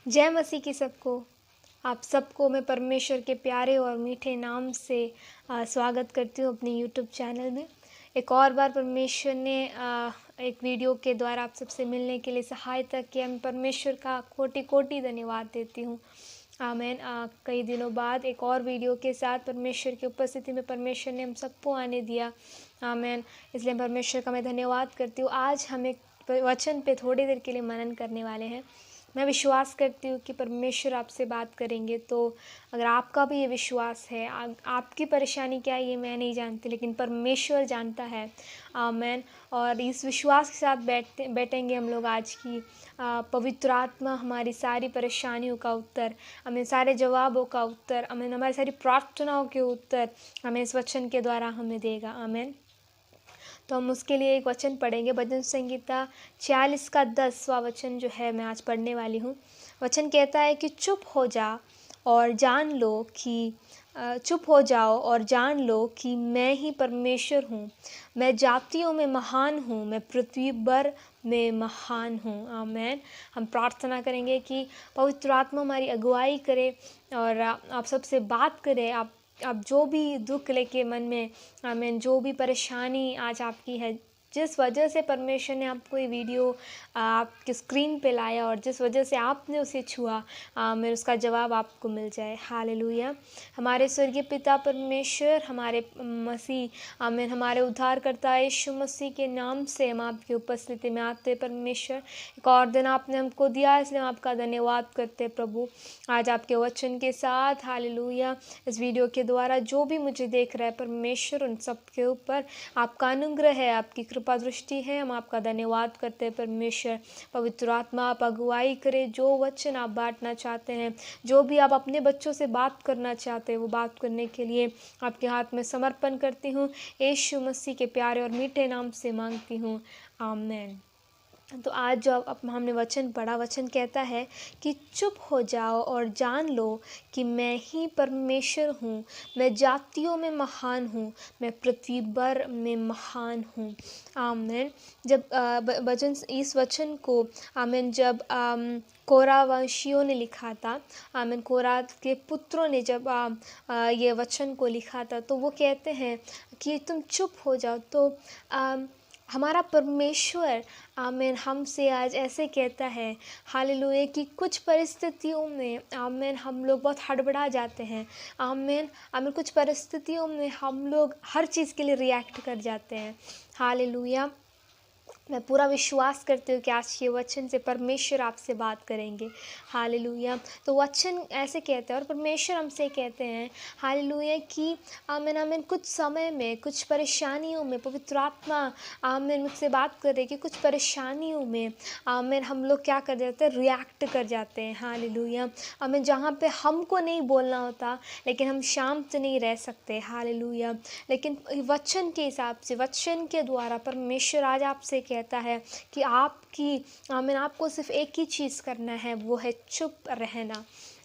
जय मसीह की सबको। आप सबको मैं परमेश्वर के प्यारे और मीठे नाम से स्वागत करती हूँ अपने यूट्यूब चैनल में। एक और बार परमेश्वर ने एक वीडियो के द्वारा आप सबसे मिलने के लिए सहायता किया। मैं परमेश्वर का कोटि कोटि धन्यवाद देती हूँ। आमीन। कई दिनों बाद एक और वीडियो के साथ परमेश्वर की उपस्थिति में परमेश्वर ने हम सबको आने दिया। आमीन। इसलिए परमेश्वर का मैं धन्यवाद करती हूँ। आज हम एक वचन पे थोड़ी देर के लिए मनन करने वाले हैं। मैं विश्वास करती हूँ कि परमेश्वर आपसे बात करेंगे। तो अगर आपका भी ये विश्वास है, आपकी परेशानी क्या है ये मैं नहीं जानती, लेकिन परमेश्वर जानता है। आमीन। और इस विश्वास के साथ बैठेंगे हम लोग आज की पवित्र आत्मा हमारी सारी परेशानियों का उत्तर, हमें सारे जवाबों का उत्तर, हमें हमारी सारी प्रार्थनाओं के उत्तर हमें इस वचन के द्वारा हमें देगा। आमीन। तो हम उसके लिए एक वचन पढ़ेंगे। भजन संहिता 46 का 10वां वचन जो है मैं आज पढ़ने वाली हूँ। वचन कहता है कि चुप हो जा और जान लो कि चुप हो जाओ और जान लो कि मैं ही परमेश्वर हूँ। मैं जातियों में महान हूँ, मैं पृथ्वी भर में महान हूँ। आमीन। हम प्रार्थना करेंगे कि पवित्र आत्मा हमारी अगुवाई करे और आप सबसे बात करे। आप जो भी दुख लेके मन में, आमीन, जो भी परेशानी आज आपकी है, जिस वजह से परमेश्वर ने आपको ये वीडियो आपके स्क्रीन पे लाया और जिस वजह से आपने उसे छुआ, आमीन, उसका जवाब आपको मिल जाए। हालेलुया। हमारे स्वर्गीय पिता परमेश्वर, हमारे मसीह, आमीन, हमारे उद्धारकर्ता यीशु मसीह के नाम से हम आपकी उपस्थिति में आते। परमेश्वर, एक और दिन आपने हमको दिया, इसलिए हम आपका धन्यवाद करते प्रभु। आज आपके वचन के साथ, हालेलुया, इस वीडियो के द्वारा जो भी मुझे देख रहा है परमेश्वर, उन सब के ऊपर आपका अनुग्रह है, आपकी कृपा दृष्टि है। हम आपका धन्यवाद करते हैं परमेश्वर। पवित्र आत्मा आप अगुवाई करें। जो वचन आप बांटना चाहते हैं, जो भी आप अपने बच्चों से बात करना चाहते हैं, वो बात करने के लिए आपके हाथ में समर्पण करती हूँ। यीशु मसीह के प्यारे और मीठे नाम से मांगती हूँ। आमीन। तो आज जो अब हमने वचन पढ़ा, वचन कहता है कि चुप हो जाओ और जान लो कि मैं ही परमेश्वर हूँ। मैं जातियों में महान हूँ, मैं पृथ्वी भर में महान हूँ। आमीन। जब वचन, इस वचन को, आमीन, जब कोरा वंशियों ने लिखा था, आमीन, कोरा के पुत्रों ने जब ये वचन को लिखा था, तो वो कहते हैं कि तुम चुप हो जाओ। तो हमारा परमेश्वर, आमीन, हमसे आज ऐसे कहता है, हालेलुया, कि कुछ परिस्थितियों में, आमीन, हम लोग बहुत हड़बड़ा जाते हैं। आमीन। आमीन। कुछ परिस्थितियों में हम लोग हर चीज़ के लिए रिएक्ट कर जाते हैं। हालेलुया। मैं पूरा विश्वास करती हूँ कि आज के वचन से परमेश्वर आपसे बात करेंगे। हालेलुया। तो वचन ऐसे कहते हैं और परमेश्वर हमसे कहते हैं, हालेलुया, कि आमीन, आमीन, कुछ समय में, कुछ परेशानियों में पवित्र आत्मा, आमीन, मुझसे बात कर रही कि कुछ परेशानियों में, आमीन, हम लोग क्या कर जाते हैं, रिएक्ट कर जाते हैं। हालेलुया। आमीन। जहाँ पे हमको नहीं बोलना होता, लेकिन हम शांत नहीं रह सकते। हालेलुया। लेकिन वचन के हिसाब से, वचन के द्वारा परमेश्वर आज आपसे कहता है कि आपकी, आमीन, आपको सिर्फ एक ही चीज़ करना है, वो है चुप रहना।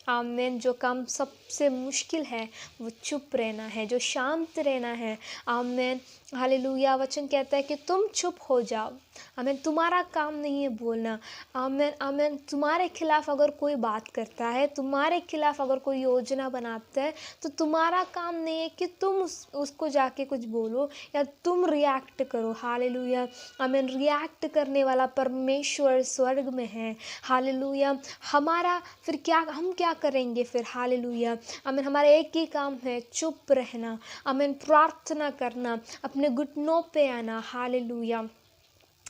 आमीन। जो काम सबसे मुश्किल है वो चुप रहना है, जो शांत रहना है। आमीन। हालेलुया। वचन कहता है कि तुम चुप हो जाओ। आमीन। तुम्हारा काम नहीं है बोलना। आमीन। आमीन। तुम्हारे खिलाफ अगर कोई बात करता है, तुम्हारे खिलाफ अगर कोई योजना बनाता है, तो तुम्हारा काम नहीं है कि तुम उसको जाके कुछ बोलो या तुम रिएक्ट करो। हालेलुया। आमीन। रिएक्ट करने वाला परमेश्वर स्वर्ग में है। हालेलुया। हमारा फिर क्या, हम क्या करेंगे फिर? हालेलुया। आमीन। हमारा एक ही काम है, चुप रहना। आमीन। प्रार्थना करना, अपने घुटनों पे आना। हालेलुया।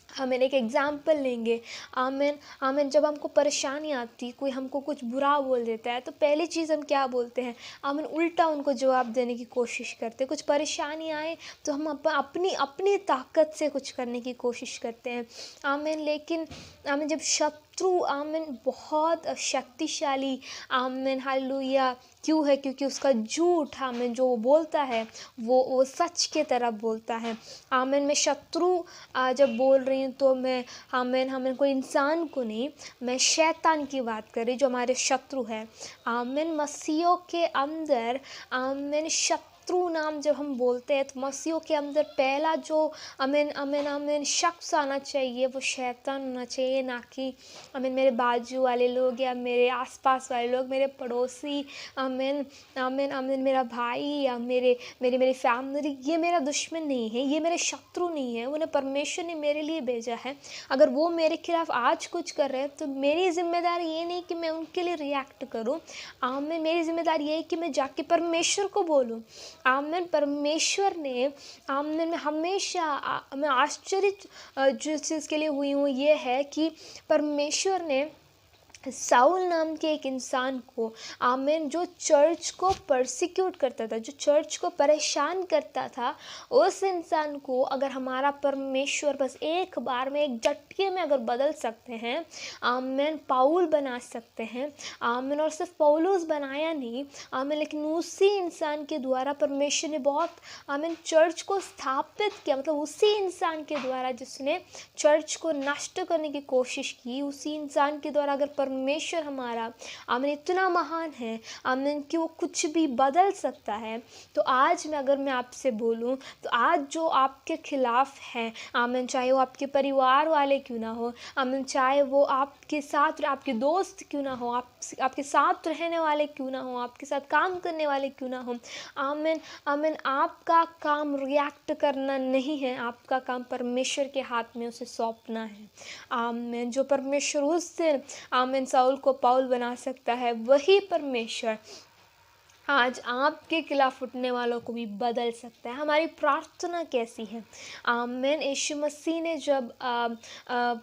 हमें एक एग्जाम्पल लेंगे। आमीन। आमीन। जब हमको परेशानी आती, कोई हमको कुछ बुरा बोल देता है, तो पहली चीज़ हम क्या बोलते हैं? आमीन, उल्टा उनको जवाब देने की कोशिश करते हैं। कुछ परेशानी आए तो हम अपनी अपनी ताकत से कुछ करने की कोशिश करते हैं। आमीन। लेकिन आमीन, जब शत्रु, आमीन, बहुत शक्तिशाली, आमीन, हालेलुया, क्यों है? क्योंकि उसका झूठ, आमीन, जो वो बोलता है वो सच के तरफ बोलता है। आमीन। मैं शत्रु जब बोल रही हूँ तो मैं, आमीन, आमीन, कोई इंसान को नहीं, मैं शैतान की बात कर रही, जो हमारे शत्रु है। आमीन। मसीहों के अंदर, आमीन, शत्रु शत्रु नाम जब हम बोलते हैं तो मसीहों के अंदर पहला जो आमीन आमीन आमीन शख्स आना चाहिए वो शैतान होना चाहिए, ना कि आमीन मेरे बाजू वाले लोग या मेरे आसपास वाले लोग, मेरे पड़ोसी, आमीन आमीन आमीन मेरा भाई या मेरे मेरी मेरी फैमिली। ये मेरा दुश्मन नहीं है, ये मेरे शत्रु नहीं है, उन्हें परमेश्वर ने मेरे लिए भेजा है। अगर वो मेरे खिलाफ आज कुछ कर रहे हैं तो मेरी जिम्मेदारी ये नहीं कि मैं उनके लिए रिएक्ट करूं, आमीन मेरी जिम्मेदारी ये है कि मैं जाके परमेश्वर को बोलूं। आमीन परमेश्वर ने आमीन में हमेशा मैं आश्चर्य जिस चीज़ के लिए हुई हूँ ये है कि परमेश्वर ने साउल नाम के एक इंसान को आमीन जो चर्च को परसिक्यूट करता था, जो चर्च को परेशान करता था, उस इंसान को अगर हमारा परमेश्वर बस एक बार में एक झटके में अगर बदल सकते हैं, आमीन पाउल बना सकते हैं, आमीन। और सिर्फ पौलुस बनाया नहीं, आमीन, लेकिन उसी इंसान के द्वारा परमेश्वर ने बहुत आमीन चर्च को स्थापित किया। मतलब उसी इंसान के द्वारा जिसने चर्च को नष्ट करने की कोशिश की, उसी इंसान के द्वारा अगर परमेश्वर हमारा आमीन इतना महान है आमीन कि वो कुछ भी बदल सकता है। तो आज मैं आपसे बोलूं तो आज जो आपके खिलाफ है आमीन, चाहे वो आपके परिवार वाले क्यों ना हो, आमीन, चाहे वो आपके साथ आपके दोस्त क्यों ना हो, आपके साथ रहने वाले क्यों ना हो, आपके साथ काम करने वाले क्यों ना हो, आमीन आमीन, आपका काम रिएक्ट करना नहीं है, आपका काम परमेश्वर के हाथ में उसे सौंपना है। आमीन। जो परमेश्वर उस दिन आमीन साउल को पाउल बना सकता है, वही परमेश्वर आज आपके खिलाफ उठने वालों को भी बदल सकता है। हमारी प्रार्थना कैसी है? आमीन। यीशु मसीह ने जब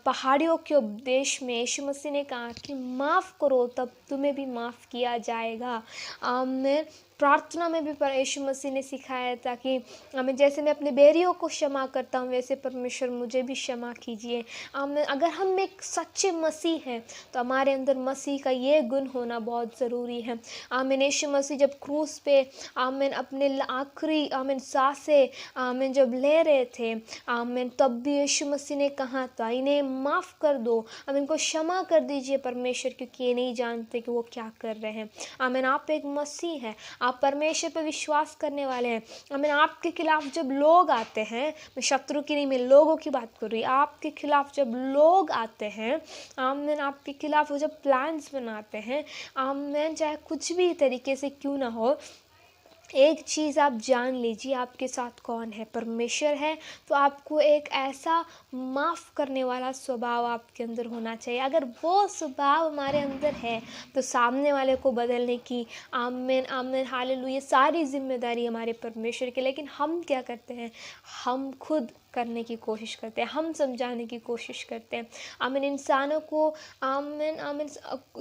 पहाड़ियों के उपदेश में यीशु मसीह ने कहा कि माफ़ करो तब तुम्हें भी माफ़ किया जाएगा। आमीन। प्रार्थना में भी यीशु मसीह ने सिखाया था कि आमीन जैसे मैं अपने बैरियों को क्षमा करता हूँ वैसे परमेश्वर मुझे भी क्षमा कीजिए। आमीन। अगर हम एक सच्चे मसीह हैं तो हमारे अंदर मसीह का ये गुण होना बहुत ज़रूरी है। आमीन। यीशु मसीह जब क्रूस पे आमीन अपने आखिरी आमीन सांसें आमीन जब ले रहे थे, आमीन, तब भी यीशु मसीह ने कहा था इन्हें माफ़ कर दो, आमीन, इनको क्षमा कर दीजिए परमेश्वर, क्योंकि ये नहीं जानते कि वो क्या कर रहे हैं। आमीन। आप एक मसीह हैं, आप परमेश्वर पर विश्वास करने वाले हैं। आमीन। आपके खिलाफ जब लोग आते हैं, मैं शत्रु की नहीं, मैं लोगों की बात कर रही, आपके खिलाफ जब लोग आते हैं, आमीन, आपके खिलाफ वो जब प्लान्स बनाते हैं, आमीन, चाहे कुछ भी तरीके से क्यों ना हो, एक चीज़ आप जान लीजिए, आपके साथ कौन है? परमेश्वर है। तो आपको एक ऐसा माफ़ करने वाला स्वभाव आपके अंदर होना चाहिए। अगर वो स्वभाव हमारे अंदर है तो सामने वाले को बदलने की आमीन आमीन हालेलुया सारी जिम्मेदारी हमारे परमेश्वर की। लेकिन हम क्या करते हैं? हम खुद करने की कोशिश करते हैं, हम समझाने की कोशिश करते हैं। आमीन। इंसानों को आमीन आमीन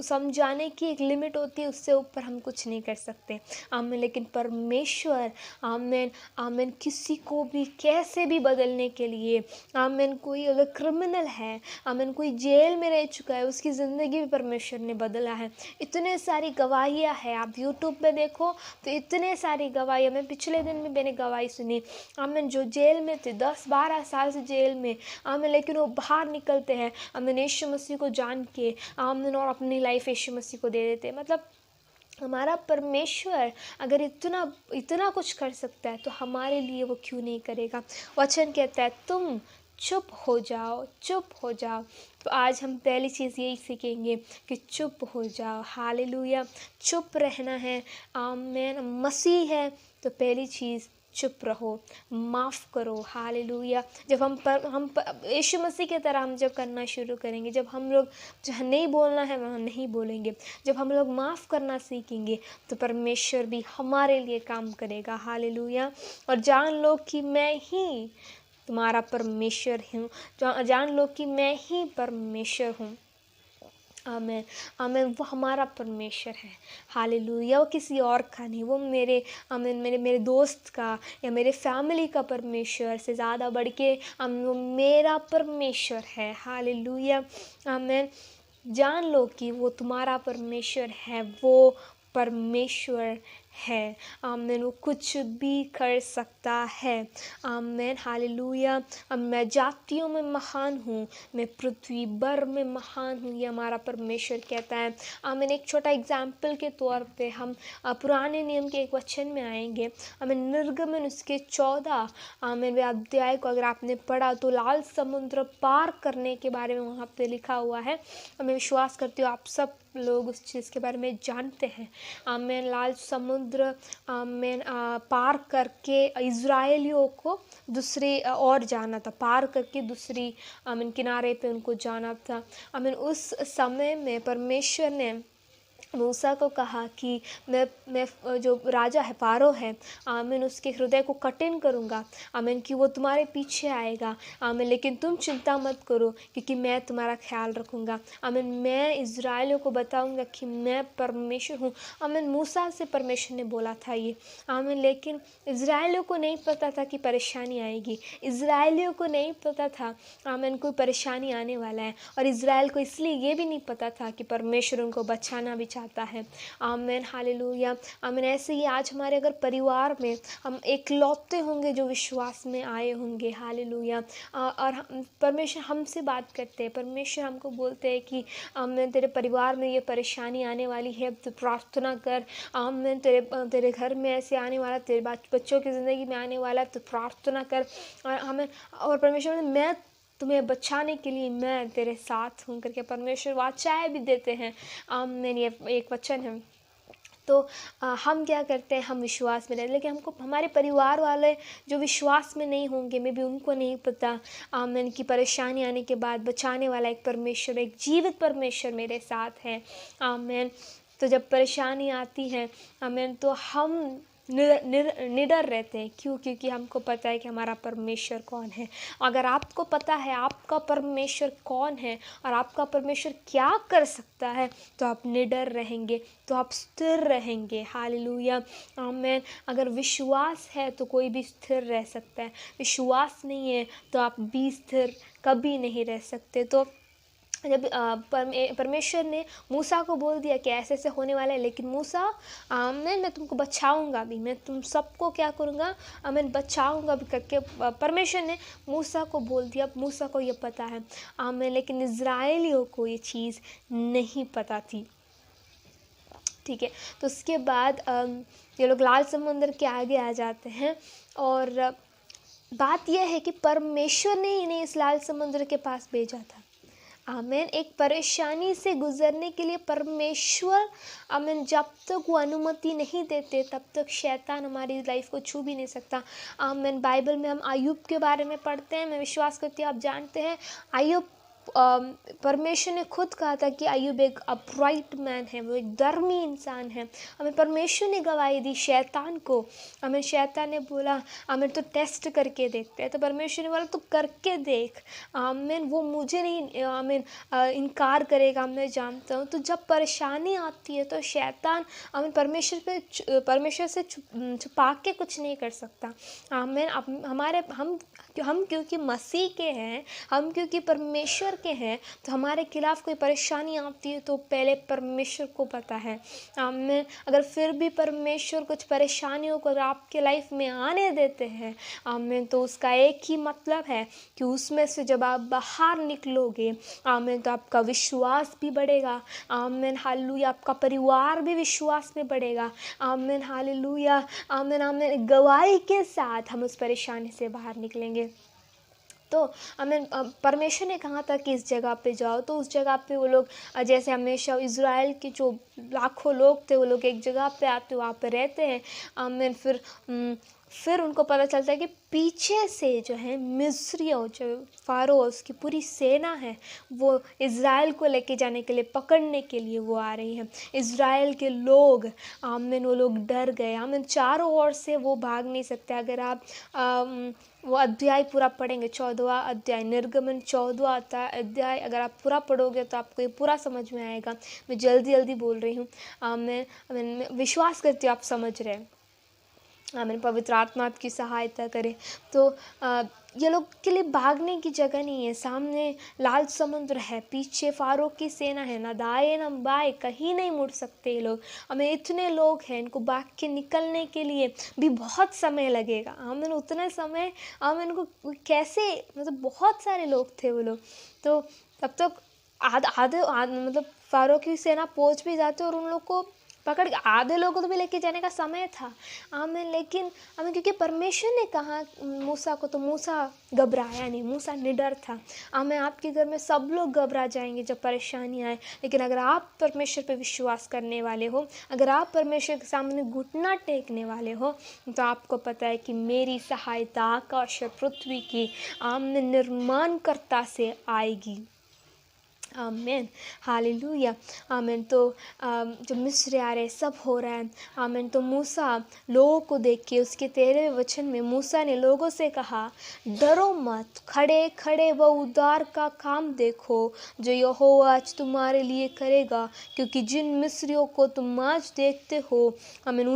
समझाने की एक लिमिट होती है, उससे ऊपर हम कुछ नहीं कर सकते। आमीन। लेकिन परमेश्वर आमीन आमीन किसी को भी कैसे भी बदलने के लिए, आमीन, कोई अगर क्रिमिनल है, आमीन, कोई जेल में रह चुका है, उसकी ज़िंदगी भी परमेश्वर ने बदला है। इतने सारी गवाहियाँ हैं, आप यूट्यूब पे देखो तो इतने सारी गवाहियाँ। मैं पिछले दिन में मैंने गवाही सुनी, आमीन, जो जेल में थे 10-12 साल से जेल में, आमीन, लेकिन वो बाहर निकलते हैं आमीन यीशु मसीह को जान के, आमीन, और अपनी लाइफ यीशु मसीह को दे देते हैं। मतलब हमारा परमेश्वर अगर इतना इतना कुछ कर सकता है तो हमारे लिए वो क्यों नहीं करेगा? वचन कहता है तुम चुप हो जाओ, चुप हो जाओ। तो आज हम पहली चीज़ यही सीखेंगे कि चुप हो जाओ। हालेलुया। चुप रहना है। आमीन। मसीह है तो पहली चीज़ चुप रहो, माफ़ करो। हालेलुया। जब हम यीशु मसीह की तरह हम जब करना शुरू करेंगे, जब हम लोग जहाँ नहीं बोलना है वहाँ नहीं बोलेंगे, जब हम लोग माफ़ करना सीखेंगे तो परमेश्वर भी हमारे लिए काम करेगा। हालेलुया। और जान लो कि मैं ही तुम्हारा परमेश्वर हूँ, जान लो कि मैं ही परमेश्वर हूँ। आमीन आमीन। वो हमारा परमेश्वर है। हालेलुया। वो किसी और का नहीं, वो मेरे आमीन मेरे दोस्त का या मेरे फैमिली का परमेश्वर से ज़्यादा बढ़ के वो मेरा परमेश्वर है। हालेलुया। आमीन। जान लो कि वो तुम्हारा परमेश्वर है, वो परमेश्वर है। आमीन, वो कुछ भी कर सकता है। आमीन, हालेलुया। मैं जातियों में महान हूँ, मैं पृथ्वी भर में महान हूँ, ये हमारा परमेश्वर कहता है। आमीन, एक छोटा एग्जाम्पल के तौर पे हम पुराने नियम के एक वचन में आएंगे। आमीन, निर्गमन उसके 14 आमीन वे अध्याय को अगर आपने पढ़ा तो लाल समुद्र पार करने के बारे में वहाँ पे लिखा हुआ है। मैं विश्वास करती हूँ आप सब लोग उस चीज़ के बारे में जानते हैं। आमीन, लाल समुद्र आमीन पार करके इज़राइलियों को दूसरी और जाना था, पार करके दूसरी आमीन किनारे पे उनको जाना था। आमीन, उस समय में परमेश्वर ने मूसा को कहा कि मैं जो राजा है फारो है, आमीन, उसके हृदय को कठिन करूँगा, आमीन, कि वो तुम्हारे पीछे आएगा, आमीन, लेकिन तुम चिंता मत करो क्योंकि मैं तुम्हारा ख्याल रखूँगा। आमीन, मैं इज़राइलियों को बताऊँगा कि मैं परमेश्वर हूँ। आमीन, मूसा से परमेश्वर ने बोला था ये। आमीन, लेकिन इज़राइलियों को नहीं पता था कि परेशानी आएगी। इज़राइलियों को नहीं पता था आमीन कोई परेशानी आने वाला है, और इज़राइल को इसलिए ये भी नहीं पता था कि परमेश्वर उनको बचाना भी चाहता है। आमीन, हालेलुया। आमीन, ऐसे ही आज हमारे अगर परिवार में हम एकलौते होंगे जो विश्वास में आए होंगे, हालेलुया, और परमेश्वर हमसे बात करते हैं, परमेश्वर हमको बोलते हैं कि आमीन तेरे परिवार में ये परेशानी आने वाली है, तो प्रार्थना कर। आमीन, तेरे घर में ऐसे आने वाला, तेरे बच्चों की ज़िंदगी में आने वाला, तो प्रार्थना कर। और हमें और परमेश्वर मैं तुम्हें बचाने के लिए मैं तेरे साथ हूँ करके परमेश्वर वाचाएं भी देते हैं। आमीन, ये एक वचन है। तो हम क्या करते हैं, हम विश्वास में रहते, लेकिन हमको हमारे परिवार वाले जो विश्वास में नहीं होंगे, मे भी उनको नहीं पता आमीन की परेशानी आने के बाद बचाने वाला एक परमेश्वर, एक जीवित परमेश्वर मेरे साथ है। आमीन, तो जब परेशानी आती है आमीन तो हम निडर रहते हैं। क्यों? क्योंकि हमको पता है कि हमारा परमेश्वर कौन है। अगर आपको पता है आपका परमेश्वर कौन है और आपका परमेश्वर क्या कर सकता है, तो आप निडर रहेंगे, तो आप स्थिर रहेंगे। हालेलुया, आमीन। अगर विश्वास है तो कोई भी स्थिर रह सकता है, विश्वास नहीं है तो आप भी स्थिर कभी नहीं रह सकते। तो जब परमेश्वर ने मूसा को बोल दिया कि ऐसे ऐसे होने वाला है, लेकिन मूसा मैं तुमको बचाऊंगा भी, मैं तुम सबको क्या करूँगा, मैं बचाऊंगा भी करके परमेश्वर ने मूसा को बोल दिया। मूसा को ये पता है आमीन, लेकिन इज़राइलियों को ये चीज़ नहीं पता थी। ठीक है, तो उसके बाद ये लोग लाल समुद्र के आगे आ जाते हैं, और बात यह है कि परमेश्वर ने इन्हें इस लाल समुद्र के पास भेजा था। आमीन, एक परेशानी से गुजरने के लिए परमेश्वर आमीन जब तक वो अनुमति नहीं देते तब तक शैतान हमारी लाइफ को छू भी नहीं सकता। आमीन, बाइबल में हम अय्यूब के बारे में पढ़ते हैं, मैं विश्वास करती हूँ आप जानते हैं अय्यूब परमेश्वर ने खुद कहा था कि अय्यूब एक अपराइट मैन है, वो एक धर्मी इंसान है। हमें परमेश्वर ने गवाही दी शैतान को। हमें शैतान ने बोला आमीन तो टेस्ट करके देखते हैं, तो परमेश्वर ने बोला तो करके देख, आमीन वो मुझे नहीं आमीन इनकार करेगा, मैं जानता हूँ। तो जब परेशानी आती है तो शैतान आमीन परमेश्वर से छुपा के कुछ नहीं कर सकता। आमीन, हम क्योंकि मसीह के हैं, हम क्योंकि परमेश्वर के हैं, तो हमारे खिलाफ कोई परेशानी आती है तो पहले परमेश्वर को पता है। आमीन, अगर फिर भी परमेश्वर कुछ परेशानियों को आपके लाइफ में आने देते हैं आमीन, तो उसका एक ही मतलब है कि उसमें से जब आप बाहर निकलोगे आमीन तो आपका विश्वास भी बढ़ेगा। आमीन, हालेलुया, आपका परिवार भी विश्वास में बढ़ेगा। आमीन, हालेलुया, आमीन, आमीन, गवाही के साथ हम उस परेशानी से बाहर निकलेंगे। तो हमें परमेश्वर ने कहा था कि इस जगह पे जाओ, तो उस जगह पे वो लोग जैसे हमेशा इज़राइल के जो लाखों लोग थे वो लोग एक जगह पे आते वहाँ पे रहते हैं। आमीन, फिर उनको पता चलता है कि पीछे से जो है मिस्रियों जो फारो उसकी पूरी सेना है वो इज़राइल को लेके जाने के लिए, पकड़ने के लिए वो आ रही है। इज़राइल के लोग आमीन वो लोग डर गए। आमीन, चारों ओर से वो भाग नहीं सकते। अगर आप वो अध्याय पूरा पढ़ेंगे, 14वां अध्याय निर्गमन 14वां अध्याय अगर आप पूरा पढ़ोगे तो आपको ये पूरा समझ में आएगा। मैं जल्दी जल्दी बोल रही हूँ। मैं विश्वास करती हूँ आप समझ रहे हैं। आमीन। पवित्र आत्मा आपकी सहायता करे। तो ये लोग के लिए भागने की जगह नहीं है। सामने लाल समुद्र है, पीछे फारो की सेना है, ना दाएं ना बाएं, कहीं नहीं मुड़ सकते ये लोग। हमें इतने लोग हैं, इनको भाग के निकलने के लिए भी बहुत समय लगेगा। हमें उतना समय हम इनको कैसे, मतलब बहुत सारे लोग थे वो लोग। तो तब तक आधे मतलब फारो की सेना पहुंच भी जाते और उन लोग को पकड़ के, आधे लोगों को भी लेके जाने का समय था। आमीन। लेकिन हमें क्योंकि परमेश्वर ने कहा मूसा को, तो मूसा घबराया नहीं, मूसा निडर था। हमें आपके घर में सब लोग घबरा जाएंगे जब परेशानी आए, लेकिन अगर आप परमेश्वर पे विश्वास करने वाले हो, अगर आप परमेश्वर के सामने घुटना टेकने वाले हो, तो आपको पता है कि मेरी सहायता आकाश और पृथ्वी की आमीन निर्माणकर्ता से आएगी। आमीन, हालेलुया, आमीन। तो जो मिस्र आ रहे, सब हो रहा है, आमीन। तो मूसा लोगों को देख के, उसके 13वें वचन में मूसा ने लोगों से कहा, डरो मत, खड़े खड़े व उद्धार का काम देखो जो यहोवा आज तुम्हारे लिए करेगा, क्योंकि जिन मिस्रियों को तुम आज देखते हो, आमीन,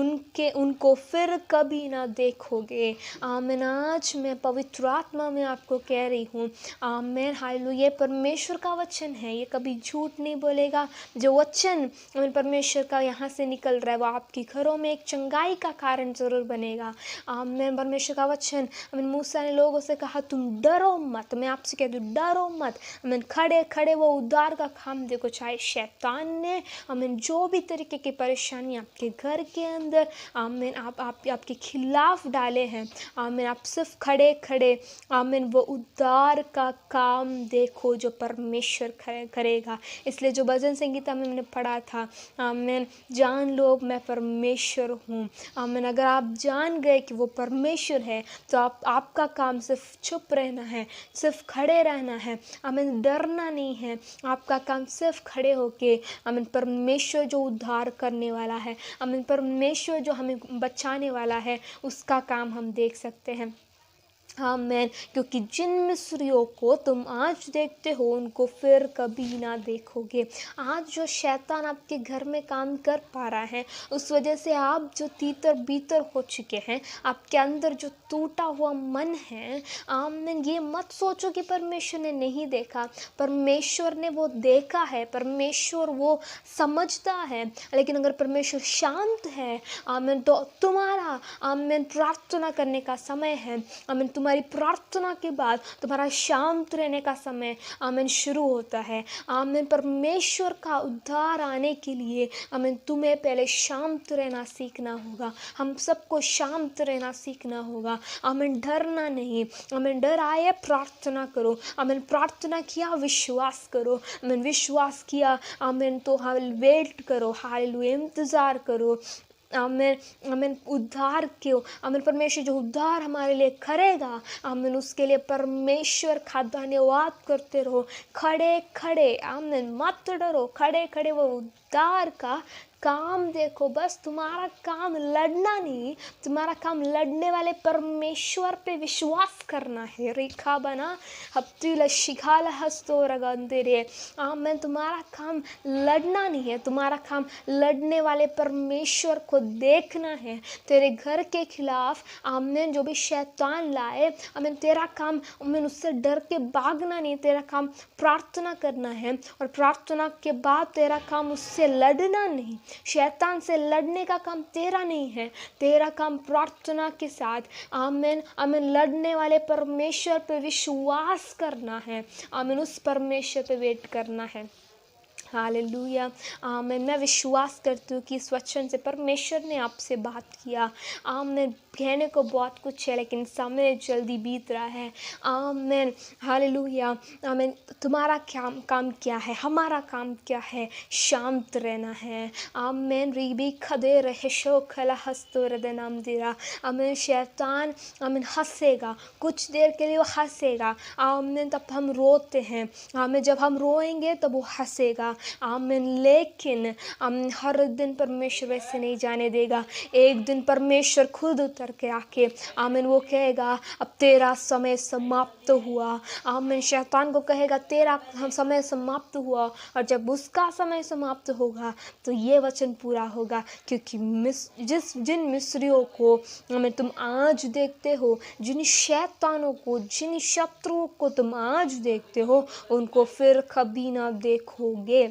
उनको फिर कभी ना देखोगे। आमीन। आज मैं पवित्र आत्मा में आपको कह रही हूँ, आमीन, हालेलुया, ये परमेश्वर का वचन है, ये कभी झूठ नहीं बोलेगा। जो वचन परमेश्वर का यहाँ से निकल रहा है वो आपके घरों में एक चंगाई का कारण जरूर बनेगा। आमीन। परमेश्वर का वचन, आमीन। मूसा ने लोगों से कहा, तुम डरो मत, मैं आपसे कहती हूँ डरो मत। आमीन। खड़े खड़े वो उद्धार का काम देखो। चाहे शैतान ने, आमीन, जो भी तरीके की परेशानी आपके घर के अंदर, आमीन, आपके खिलाफ डाले हैं, आमीन, आप सिर्फ खड़े खड़े, आमीन, वो उद्धार का काम देखो जो परमेश्वर करेगा। इसलिए जो भजन संगीता में हमने पढ़ा था, आमीन, जान लो मैं परमेश्वर हूँ। आमीन। अगर आप जान गए कि वो परमेश्वर है, तो आपका काम सिर्फ चुप रहना है, सिर्फ खड़े रहना है, आमीन, डरना नहीं है। आपका काम सिर्फ खड़े होके, आमीन, परमेश्वर जो उद्धार करने वाला है, आमीन, परमेश्वर जो हमें बचाने वाला है, उसका काम हम देख सकते हैं। आमीन। क्योंकि जिन मिस्रियों को तुम आज देखते हो, उनको फिर कभी ना देखोगे। आज जो शैतान आपके घर में काम कर पा रहा है, उस वजह से आप जो तीतर बीतर हो चुके हैं, आपके अंदर जो टूटा हुआ मन है, आमीन, ये मत सोचो कि परमेश्वर ने नहीं देखा। परमेश्वर ने वो देखा है, परमेश्वर वो समझता है। लेकिन अगर परमेश्वर शांत है, आमीन, तो तुम्हारा, आमीन, प्रार्थना करने का समय है। आमीन। तुम्हारी प्रार्थना के बाद तुम्हारा शांत रहने का समय, आमीन, शुरू होता है। आमीन। परमेश्वर का उद्धार आने के लिए, आमीन, तुम्हें पहले शांत रहना सीखना होगा। हम सबको शांत रहना सीखना होगा। आमीन। डरना नहीं। आमीन। डर आए, प्रार्थना करो। आमीन। प्रार्थना किया, विश्वास करो। आमीन। विश्वास किया, आमीन, तो वेट करो, हालेलुया, इंतजार करो। आमीन। आमीन। उद्धार क्यों, आमीन, परमेश्वर जो उद्धार हमारे लिए करेगा, आमीन, उसके लिए परमेश्वर का धन्यवाद करते रहो। खड़े खड़े, आमीन, मत डरो, खड़े खड़े वो उद्धार का काम देखो। बस तुम्हारा काम लड़ना नहीं, तुम्हारा काम लड़ने वाले परमेश्वर पे विश्वास करना है। रेखा बना हफ्तीला शिखाल हस्तो रगंदे। आमीन। तुम्हारा काम लड़ना नहीं है, तुम्हारा काम लड़ने वाले परमेश्वर को देखना है। तेरे घर के खिलाफ, आमीन, जो भी शैतान लाए, आमीन, तेरा काम, आमीन, उससे डर के भागना नहीं, तेरा काम प्रार्थना करना है। और प्रार्थना के बाद तेरा काम उससे लड़ना नहीं, शैतान से लड़ने का काम तेरा नहीं है। तेरा काम प्रार्थना के साथ, आमीन, आमीन, लड़ने वाले परमेश्वर पे विश्वास करना है। आमीन। उस परमेश्वर पे वेट करना है। हालेलुया, आमीन। मैं विश्वास करती हूँ कि इस वचन से परमेश्वर ने आपसे बात किया। आमीन। कहने को बहुत कुछ है, लेकिन समय जल्दी बीत रहा है। आमीन, हालेलुया, आमीन। तुम्हारा काम क्या है, हमारा काम क्या है? शांत रहना है। आमीन। रीबी खदे रहे शो खला हस्तो रदनाम दिरा। आमीन। शैतान, आमीन, हंसेगा, कुछ देर के लिए वो हंसेगा। आमीन। तब हम रोते हैं, आमीन, जब हम रोएंगे तब वो हंसेगा। आमीन। लेकिन हर दिन परमेश्वर वैसे नहीं जाने देगा। एक दिन परमेश्वर खुद उतर के आके आमीन वो कहेगा अब तेरा समय समाप्त हुआ। आमीन। शैतान को कहेगा तेरा समय समाप्त हुआ, और जब उसका समय समाप्त होगा तो ये वचन पूरा होगा, क्योंकि जिन मिस्रियों को हमें तुम आज देखते हो, जिन शैतानों को, जिन शत्रुओं को तुम आज देखते हो, उनको फिर कभी ना देखोगे।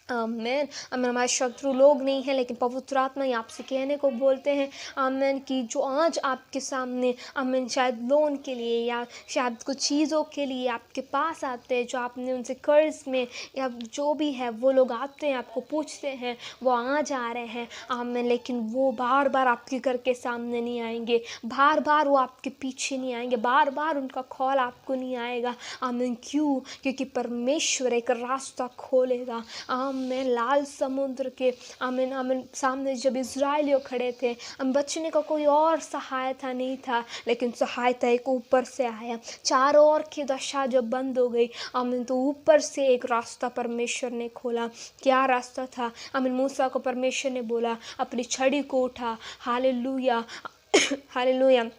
आमेन। आमेन। हमारे शत्रु लोग नहीं है, लेकिन पवित्र आत्मा ही आपसे कहने को बोलते हैं आमेन कि जो आज आपके सामने आमेन शायद लोन के लिए या शायद कुछ चीज़ों के लिए आपके पास आते हैं, जो आपने उनसे कर्ज में या जो भी है वो लोग आते हैं, आपको पूछते हैं, वो आज आ रहे हैं आमेन। लेकिन वो बार बार आपके घर के सामने नहीं आएंगे, बार बार वो आपके पीछे नहीं आएंगे, बार बार उनका कॉल आपको नहीं आएगा आमेन। क्यों? क्योंकि परमेश्वर एक रास्ता खोलेगा आमीन। लाल समुद्र के आमीन आमीन सामने जब इजराइलियों खड़े थे, बचने का कोई और सहायता नहीं था, लेकिन सहायता एक ऊपर से आया। चारों ओर की दशा जब बंद हो गई आमीन, तो ऊपर से एक रास्ता परमेश्वर ने खोला। क्या रास्ता था? आमीन। मूसा को परमेश्वर ने बोला अपनी छड़ी को उठा। Hallelujah hallelujah.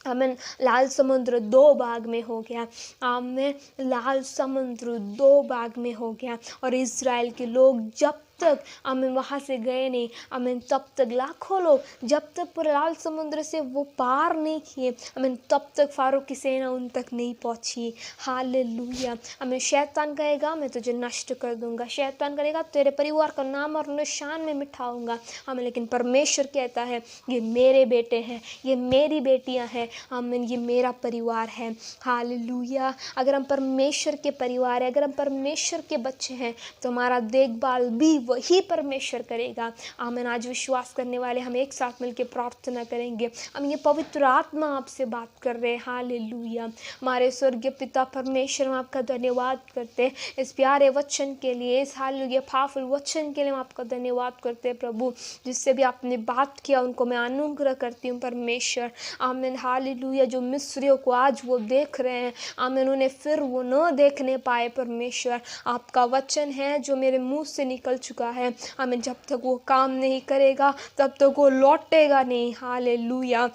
आमीन। लाल समुद्र दो भाग में हो गया आमीन। लाल समुद्र दो भाग में हो गया, और इज़राइल के लोग जब तक आमीन वहाँ से गए नहीं आमीन, तब तक लाखों लोग जब तक पूरे लाल समुद्र से वो पार नहीं किए आमीन, तब तक फारूक की सेना उन तक नहीं पहुँची। हालेलुया। आमीन। शैतान कहेगा मैं तुझे नष्ट कर दूंगा, शैतान करेगा तेरे परिवार का नाम और निशान में मिटाऊंगा आमीन, लेकिन परमेश्वर कहता है ये मेरे बेटे हैं, ये मेरी बेटियां हैं आमीन, ये मेरा परिवार है। हालेलुया। अगर हम परमेश्वर के परिवार है, अगर हम परमेश्वर के बच्चे हैं, तो हमारा देखभाल भी वही परमेश्वर करेगा आमीन। आज विश्वास करने वाले हम एक साथ मिलकर प्रार्थना करेंगे। हम ये पवित्र आत्मा आपसे बात कर रहे हैं। हालेलुया। हमारे स्वर्गीय पिता परमेश्वर, हम आपका धन्यवाद करते हैं इस प्यारे वचन के लिए, इस हालेलुया पावरफुल वचन के लिए हम आपका धन्यवाद करते हैं प्रभु। जिससे भी आपने बात किया उनको मैं अनुग्रह करती हूँ परमेश्वर आमीन। हालेलुया। जो मिस्रियों को आज वो देख रहे हैं आमीन, उन्हें फिर वो न देखने पाए परमेश्वर। आपका वचन है जो मेरे मुंह से निकल चुका है आमीन, जब तक वो काम नहीं करेगा तब तक वो लौटेगा नहीं। हालेलुया।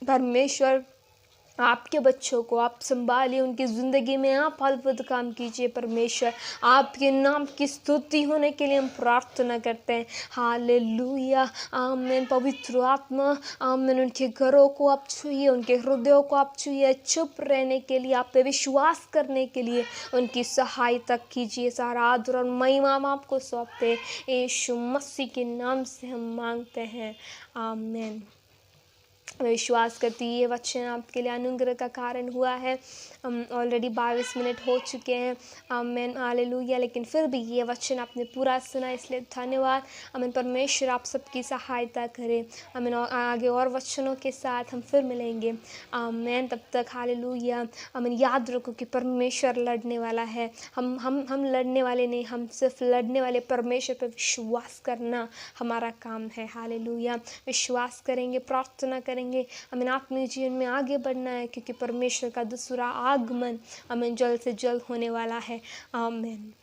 परमेश्वर आपके बच्चों को आप संभालिए, उनकी ज़िंदगी में आप अद्भुत काम कीजिए परमेश्वर। आपके नाम की स्तुति होने के लिए हम प्रार्थना करते हैं। हालेलुया आमीन। पवित्र आत्मा आमीन, उनके घरों को आप छूइए, उनके हृदयों को आप छूइए, चुप रहने के लिए, आप पे विश्वास करने के लिए उनकी सहायता कीजिए। सारा आदर और महिमा हम आपको सौंपते यीशु मसीह के नाम से हम मांगते हैं आमीन। मैं विश्वास करती ये वचन आपके लिए अनुग्रह का कारण हुआ है। ऑलरेडी 22 मिनट हो चुके हैं आमीन। हालेलुया। लेकिन फिर भी ये वचन आपने पूरा सुना, इसलिए धन्यवाद आमीन। परमेश्वर आप सबकी सहायता करे आमीन। और आगे और वचनों के साथ हम फिर मिलेंगे आमीन। तब तक हालेलुया आमीन। याद रखो कि परमेश्वर लड़ने वाला है। हम लड़ने वाले नहीं, हम सिर्फ लड़ने वाले। परमेश्वर पर विश्वास करना हमारा काम है। हालेलुया। विश्वास करेंगे, प्रार्थना करेंगे आमीन। आत्मिक जीवन में आगे बढ़ना है, क्योंकि परमेश्वर का दूसरा आगमन आमीन जल्द से जल्द होने वाला है आमीन।